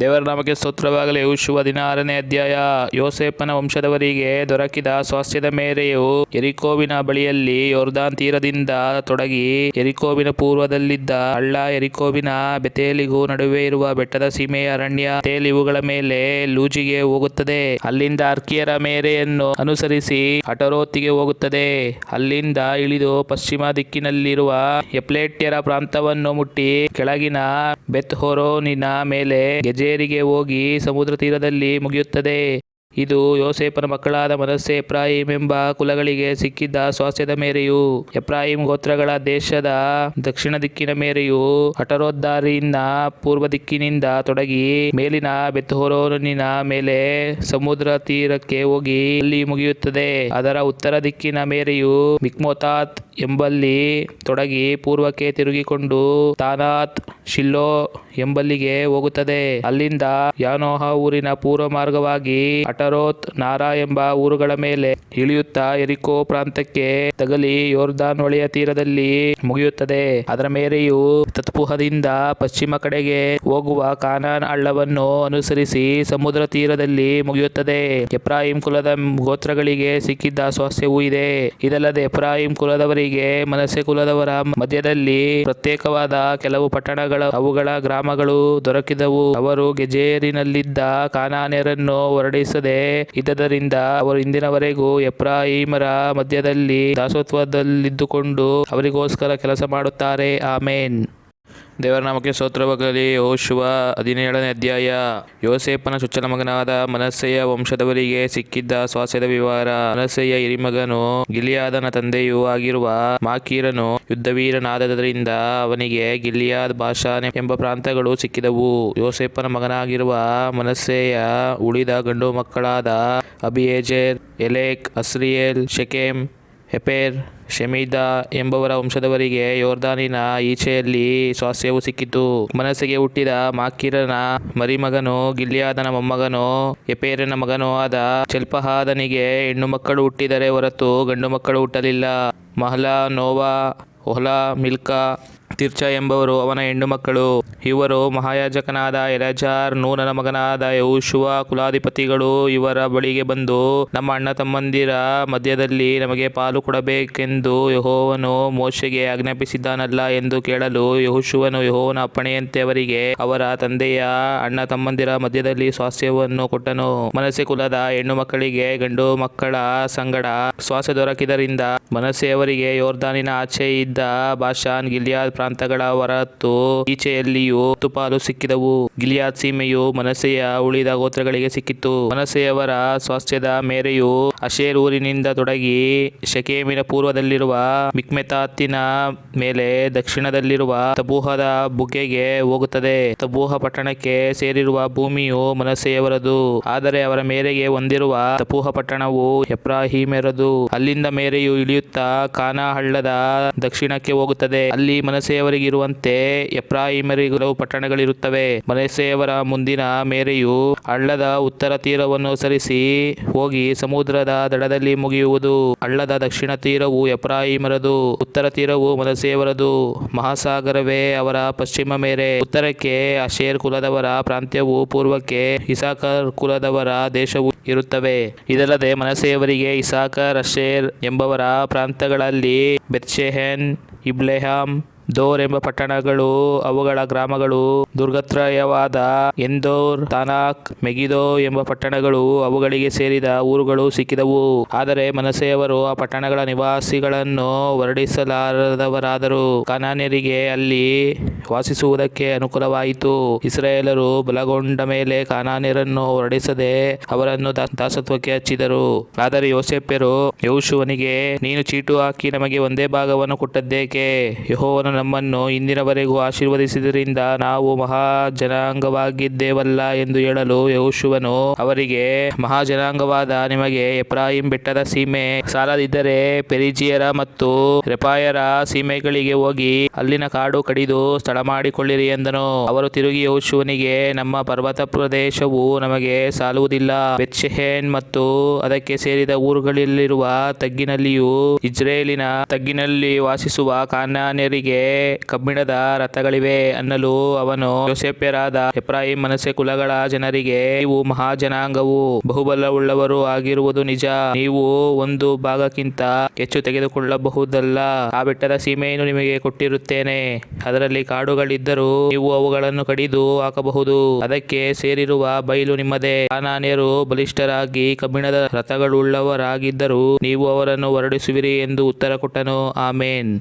ದೇವರ ನಾಮಕ್ಕೆ ಸ್ತೋತ್ರವಾಗಲಿ. ಯೆಹೋಶುವ 16ನೇ ಅಧ್ಯಾಯ. ಯೋಸೇಫನ ವಂಶದವರಿಗೆ ದೊರಕಿದ ಸ್ವಾಸ್ತ್ಯದ ಮೇರೆಯು ಯೆರಿಕೋವಿನ ಬಳಿಯಲ್ಲಿ ಯೊರ್ದಾನ್ ತೀರದಿಂದ ತೊಡಗಿ ಯೆರಿಕೋವಿನ ಪೂರ್ವದಲ್ಲಿದ್ದ ಹಳ್ಳ, ಯೆರಿಕೋವಿನ ಬೆತೇಲಿಗೂ ನಡುವೆ ಇರುವ ಬೆಟ್ಟದ ಸೀಮೆಯ ಅರಣ್ಯ, ಬೇತೇಲ್ ಇವುಗಳ ಮೇಲೆ ಲೂಜಿಗೆ ಹೋಗುತ್ತದೆ. ಅಲ್ಲಿಂದ ಅರ್ಕಿಯರ ಮೇರೆಯನ್ನು ಅನುಸರಿಸಿ ಅಟರೋತಿಗೆ ಹೋಗುತ್ತದೆ. ಅಲ್ಲಿಂದ ಇಳಿದು ಪಶ್ಚಿಮ ದಿಕ್ಕಿನಲ್ಲಿರುವ ಯಪ್ಲೇಟ್ಯರ ಪ್ರಾಂತವನ್ನು ಮುಟ್ಟಿ ಕೆಳಗಿನ ಬೆತ್ ಹೋರೋನಿನ ಮೇಲೆ ಗೆಜೆರಿಗೆ ಹೋಗಿ ಸಮುದ್ರ ತೀರದಲ್ಲಿ ಮುಗಿಯುತ್ತದೆ. ಇದು ಯೋಸೇಫನ ಮಕ್ಕಳಾದ ಮನಸ್ಸೆ, ಎಫ್ರಾಯಿಮ್ ಎಂಬ ಕುಲಗಳಿಗೆ ಸಿಕ್ಕಿದ್ದ ಸ್ವಾಸ್ತ್ಯದ ಮೇರೆಯು. ಎಫ್ರಾಯಿಮ್ ಗೋತ್ರಗಳ ದೇಶದ ದಕ್ಷಿಣ ದಿಕ್ಕಿನ ಮೇರೆಯು ಅಟರೋತ್ದಾರಿನ ಪೂರ್ವ ದಿಕ್ಕಿನಿಂದ ತೊಡಗಿ ಮೇಲಿನ ಬೆತ್ಹೋರೋನಿನ ಮೇಲೆ ಸಮುದ್ರ ತೀರಕ್ಕೆ ಹೋಗಿ ಅಲ್ಲಿ ಮುಗಿಯುತ್ತದೆ. ಅದರ ಉತ್ತರ ದಿಕ್ಕಿನ ಮೇರೆಯು ಮಿಕ್ಮೋತಾತ್ ಎಂಬಲ್ಲಿ ತೊಡಗಿ ಪೂರ್ವಕ್ಕೆ ತಿರುಗಿಕೊಂಡು ತಾನಾತ್ ಶಿಲ್ಲೋ ಎಂಬಲ್ಲಿಗೆ ಹೋಗುತ್ತದೆ. ಅಲ್ಲಿಂದ ಯಾನೋಹ ಊರಿನ ಪೂರ್ವ ಮಾರ್ಗವಾಗಿ ಅಟರೋತ್ ನಾರಾ ಎಂಬ ಊರುಗಳ ಮೇಲೆ ಇಳಿಯುತ್ತಾ ಯೆರಿಕೋ ಪ್ರಾಂತಕ್ಕೆ ತಗಲಿ ಯೊರ್ದಾನ್ ಹೊಳೆಯ ತೀರದಲ್ಲಿ ಮುಗಿಯುತ್ತದೆ. ಅದರ ಮೇರೆಯು ತತ್ಪುಹದಿಂದ ಪಶ್ಚಿಮ ಕಡೆಗೆ ಹೋಗುವ ಕಾನಾನ್ ಹಳ್ಳವನ್ನು ಅನುಸರಿಸಿ ಸಮುದ್ರ ತೀರದಲ್ಲಿ ಮುಗಿಯುತ್ತದೆ. ಎಫ್ರಾಯಿಮ್ ಕುಲದ ಗೋತ್ರಗಳಿಗೆ ಸಿಕ್ಕಿದ್ದ ಸ್ವಾಸ್ತ್ಯವೂ ಇದೆ. ಇದಲ್ಲದೆ ಎಫ್ರಾಯಿಮ್ ಕುಲದವರಿಗೆ ಮನಸ್ಸೆ ಕುಲದವರ ಮಧ್ಯದಲ್ಲಿ ಪ್ರತ್ಯೇಕವಾದ ಕೆಲವು ಪಟ್ಟಣಗಳು, ಅವುಗಳ ಗ್ರಾಮಗಳು ದೊರಕಿದವು. ಅವರು ಗೆಜೆರಿನಲ್ಲಿದ್ದ ಕಾನಾನ್ಯರನ್ನು ಹೊರಡಿಸದೆ ಇದ್ದದರಿಂದ ಅವರು ಇಂದಿನವರೆಗೂ ಎಫ್ರಾಯಿಮರ ಮಧ್ಯದಲ್ಲಿ ದಾಸತ್ವದಲ್ಲಿದ್ದುಕೊಂಡು ಅವರಿಗೋಸ್ಕರ ಕೆಲಸ ಮಾಡುತ್ತಾರೆ. ಆಮೇನ್. ದೇವರ ನಾಮಕ್ಕೆ ಸ್ತೋತ್ರವಾಗಲಿ. ಯೆಹೋಶುವ 17ನೇ ಅಧ್ಯಾಯ. ಯೋಸೇಫನ ಚೊಚ್ಚಲ ಮಗನಾದ ಮನಸ್ಸೆಯ ವಂಶದವರಿಗೆ ಸಿಕ್ಕಿದ್ದ ಸ್ವಾಸ್ತ್ಯದ ವಿವರ. ಮನಸ್ಸೆಯ ಹಿರಿಮಗನು ಗಿಲ್ಯಾದನ ತಂದೆಯೂ ಆಗಿರುವ ಮಾಕೀರನು ಯುದ್ಧವೀರನಾದದರಿಂದ ಅವನಿಗೆ ಗಿಲ್ಯಾದ್, ಬಾಷಾನ್ ಎಂಬ ಪ್ರಾಂತಗಳು ಸಿಕ್ಕಿದವು. ಯೋಸೇಫನ ಮಗನಾಗಿರುವ ಮನಸ್ಸೆಯ ಉಳಿದ ಗಂಡು ಮಕ್ಕಳಾದ ಅಬೀಯೆಜೆರ್, ಎಲೇಕ್, ಅಸ್ರಿಯೇಲ್, ಶೆಕೆಮ್, ಹೆಪೆರ್, ಶೆಮೀದ ಎಂಬವರ ವಂಶದವರಿಗೆ ಯೊರ್ದಾನಿನ ಈಚೆಯಲ್ಲಿ ಸ್ವಾಸ್ತ್ಯವು ಸಿಕ್ಕಿತು. ಮನಸ್ಸೆಗೆ ಹುಟ್ಟಿದ ಮಾಕೀರನ ಮರಿಮಗನು ಗಿಲ್ಯಾದನ ಮೊಮ್ಮಗನು ಹೆಪೆರನ ಮಗನೂ ಆದ ಚೆಲ್ಪಹಾದನಿಗೆ ಹೆಣ್ಣು ಮಕ್ಕಳು ಹುಟ್ಟಿದರೆ ಹೊರತು ಗಂಡು ಮಕ್ಕಳು ಹುಟ್ಟಲಿಲ್ಲ. ಮಹ್ಲಾ, ನೋವಾ, ಹೊಹ್ಲಾ, ಮಿಲ್ಕಾ, ತಿರ್ಚ ಎಂಬವರು ಅವನ ಹೆಣ್ಣು ಮಕ್ಕಳು. ಇವರು ಮಹಾಯಾಜಕನಾದ ಎಲೆಜಾರ್, ನೂನನ ಮಗನಾದ ಯೆಹೋಶುವ ಕುಲಾಧಿಪತಿಗಳು. ಇವರ ಬಳಿಗೆ ಬಂದು, ನಮ್ಮ ಅಣ್ಣ ತಮ್ಮಂದಿರ ಮಧ್ಯದಲ್ಲಿ ನಮಗೆ ಪಾಲು ಕೊಡಬೇಕೆಂದು ಯೆಹೋವನು ಮೋಶೆಗೆ ಆಜ್ಞಾಪಿಸಿದ್ದಾನಲ್ಲ ಎಂದು ಕೇಳಲು, ಯೆಹೋಶುವನು ಯೆಹೋವನ ಅಪ್ಪಣೆಯಂತೆ ಅವರಿಗೆ ಅವರ ತಂದೆಯ ಅಣ್ಣ ತಮ್ಮಂದಿರ ಮಧ್ಯದಲ್ಲಿ ಸ್ವಾಸ್ತ್ಯವನ್ನು ಕೊಟ್ಟನು. ಮನಸ್ಸೆ ಕುಲದ ಹೆಣ್ಣು ಮಕ್ಕಳಿಗೆ ಗಂಡು ಮಕ್ಕಳ ಸಂಗಡ ಸ್ವಾಸ್ತ್ಯ ದೊರಕಿದ್ದರಿಂದ ಮನಸ್ಸೆಯವರಿಗೆ ಯೊರ್ದಾನಿನ ಆಚೆ ಇದ್ದ ಬಾಷಾನ್, ಗಿಲ್ಯಾದ್ ಪ್ರಾಂತಗಳ ಹೊರತು ಈಚೆಯಲ್ಲಿಯೂ ತುಪಾಲು ಸಿಕ್ಕಿದವು. ಗಿಲ್ಯಾದ್ ಸೀಮೆಯು ಮನಸ್ಸೆಯ ಉಳಿದ ಗೋತ್ರಗಳಿಗೆ ಸಿಕ್ಕಿತು. ಮನಸ್ಸೆಯವರ ಸ್ವಾಸ್ತ್ಯದ ಮೇರೆಯು ಅಶೇರ್ ಊರಿನಿಂದ ತೊಡಗಿ ಶೆಕೆಮಿನ ಪೂರ್ವದಲ್ಲಿರುವ ಮಿಕ್ಮೆತಾತಿನ ಮೇಲೆ ದಕ್ಷಿಣದಲ್ಲಿರುವ ತಪೂಹದ ಬುಗ್ಗೆಗೆ ಹೋಗುತ್ತದೆ. ತಪೂಹ ಪಟ್ಟಣಕ್ಕೆ ಸೇರಿರುವ ಭೂಮಿಯು ಮನಸ್ಸೆಯವರದು, ಆದರೆ ಅವರ ಮೇರೆಗೆ ಹೊಂದಿರುವ ತಪೂಹ ಪಟ್ಟಣವು ಎಫ್ರಾಹಿಮರದು. ಅಲ್ಲಿಂದ ಮೇರೆಯು ಇಳಿಯುತ್ತಾ ಕಾನಾ ಹಳ್ಳದ ದಕ್ಷಿಣಕ್ಕೆ ಹೋಗುತ್ತದೆ. ಅಲ್ಲಿ ಮನಸ್ಸೆಯವರಿಗಿರುವಂತೆ ಎಫ್ರಾಯಿಮರಿಗೂ ಪಟ್ಟಣಗಳಿರುತ್ತವೆ. ಮನಸ್ಸೆಯವರ ಮುಂದಿನ ಮೇರೆಯು ಹಳ್ಳದ ಉತ್ತರ ತೀರವನ್ನು ಸರಿಸಿ ಹೋಗಿ ಸಮುದ್ರದ ದಡದಲ್ಲಿ ಮುಗಿಯುವುದು. ಹಳ್ಳದ ದಕ್ಷಿಣ ತೀರವು ಎಫ್ರಾಯಿಮರದು, ಉತ್ತರ ತೀರವು ಮನಸ್ಸೆಯವರದು. ಮಹಾಸಾಗರವೇ ಅವರ ಪಶ್ಚಿಮ ಮೇರೆ. ಉತ್ತರಕ್ಕೆ ಅಶೇರ್ ಕುಲದವರ ಪ್ರಾಂತ್ಯವೂ ಪೂರ್ವಕ್ಕೆ ಇಸಾಕರ್ ಕುಲದವರ ದೇಶವೂ ಇರುತ್ತವೆ. ಇದಲ್ಲದೆ ಮನಸ್ಸೆಯವರಿಗೆ ಇಸಾಕರ್, ಅಶೇರ್ ಎಂಬವರ ಪ್ರಾಂತಗಳಲ್ಲಿ ಬೆತ್ಷೆಹೆನ್, ಇಬ್ಲೆಹಾಮ್, ದೋರ್ ಎಂಬ ಪಟ್ಟಣಗಳು, ಅವುಗಳ ಗ್ರಾಮಗಳು, ದುರ್ಗತ್ರಯವಾದ ಎಂದೋರ್, ತಾನಾಕ್, ಮೆಗಿದೋ ಎಂಬ ಪಟ್ಟಣಗಳು, ಅವುಗಳಿಗೆ ಸೇರಿದ ಊರುಗಳು ಸಿಕ್ಕಿದವು. ಆದರೆ ಮನಸ್ಸೆಯವರು ಆ ಪಟ್ಟಣಗಳ ನಿವಾಸಿಗಳನ್ನು ಹೊರಡಿಸಲಾರದವರಾದರು. ಕಾನಾನ್ಯರಿಗೆ ಅಲ್ಲಿ ವಾಸಿಸುವುದಕ್ಕೆ ಅನುಕೂಲವಾಯಿತು. ಇಸ್ರಾಯೇಲರು ಬಲಗೊಂಡ ಮೇಲೆ ಕಾನಾನ್ಯರನ್ನು ಹೊರಡಿಸದೆ ಅವರನ್ನು ದಾಸತ್ವಕ್ಕೆ ಹಚ್ಚಿದರು. ಆದರೆ ಯೋಸೇಫ್ಯರು ಯೆಹೋಶುವನಿಗೆ, ನೀನು ಚೀಟು ಹಾಕಿ ನಮಗೆ ಒಂದೇ ಭಾಗವನ್ನು ಕೊಟ್ಟದ್ದೇಕೆ? ಯೆಹೋವನು ನಮ್ಮನ್ನು ಇಂದಿನವರೆಗೂ ಆಶೀರ್ವದಿಸಿದ್ದರಿಂದ ನಾವು ಮಹಾಜನಾಂಗವಾಗಿದ್ದೇವಲ್ಲ ಎಂದು ಹೇಳಲು, ಯೆಹೋಶುವನು ಅವರಿಗೆ, ಮಹಾಜನಾಂಗವಾದ ನಿಮಗೆ ಎಫ್ರಾಯಿಮ್ ಬೆಟ್ಟದ ಸೀಮೆ ಸಾಲದಿದ್ದರೆ ಪೆರಿಜಿಯರ ಮತ್ತು ರೆಫಾಯರ ಸೀಮೆಗಳಿಗೆ ಹೋಗಿ ಅಲ್ಲಿನ ಕಾಡು ಕಡಿದು ಸ್ಥಳ ಮಾಡಿಕೊಳ್ಳಿರಿ ಎಂದನು. ಅವರು ತಿರುಗಿ ಯೆಹೋಶುವನಿಗೆ, ನಮ್ಮ ಪರ್ವತ ಪ್ರದೇಶವು ನಮಗೆ ಸಾಲುವುದಿಲ್ಲ. ಬೆತ್ಷೆಹೆನ್ ಮತ್ತು ಅದಕ್ಕೆ ಸೇರಿದ ಊರುಗಳಲ್ಲಿರುವ ತಗ್ಗಿನಲ್ಲಿಯೂ ಇಜ್ರೇಲಿನ ತಗ್ಗಿನಲ್ಲಿ ವಾಸಿಸುವ ಕಾನಾನ್ಯರಿಗೆ ಕಬ್ಬಿಣದ ರಥಗಳಿವೆ ಅನ್ನಲು ಅವನು ಯೋಸೇಫ್ಯರಾದ ಎಫ್ರಾಯಿಮ್ ಮನಸ್ಸೆ ಕುಲಗಳ ಜನರಿಗೆ, ನೀವು ಮಹಾಜನಾಂಗವೂ ಬಹುಬಲವುಳ್ಳವರು ಆಗಿರುವುದು ನಿಜ. ನೀವು ಒಂದು ಭಾಗಕ್ಕಿಂತ ಹೆಚ್ಚು ತೆಗೆದುಕೊಳ್ಳಬಹುದಲ್ಲ. ಆ ಬೆಟ್ಟದ ಸೀಮೆಯನ್ನು ನಿಮಗೆ ಕೊಟ್ಟಿರುತ್ತೇನೆ. ಅದರಲ್ಲಿ ಕಾಡುಗಳಿದ್ದರೂ ನೀವು ಅವುಗಳನ್ನು ಕಡಿದು ಹಾಕಬಹುದು. ಅದಕ್ಕೆ ಸೇರಿರುವ ಬಯಲು ನಿಮ್ಮದೇ. ಕಾನಾನ್ಯರು ಬಲಿಷ್ಠರಾಗಿ ಕಬ್ಬಿಣದ ರಥಗಳುಳ್ಳವರಾಗಿದ್ದರೂ ನೀವು ಅವರನ್ನು ಹೊರಡಿಸುವಿರಿ ಎಂದು ಉತ್ತರ ಕೊಟ್ಟನು. ಆಮೇನ್.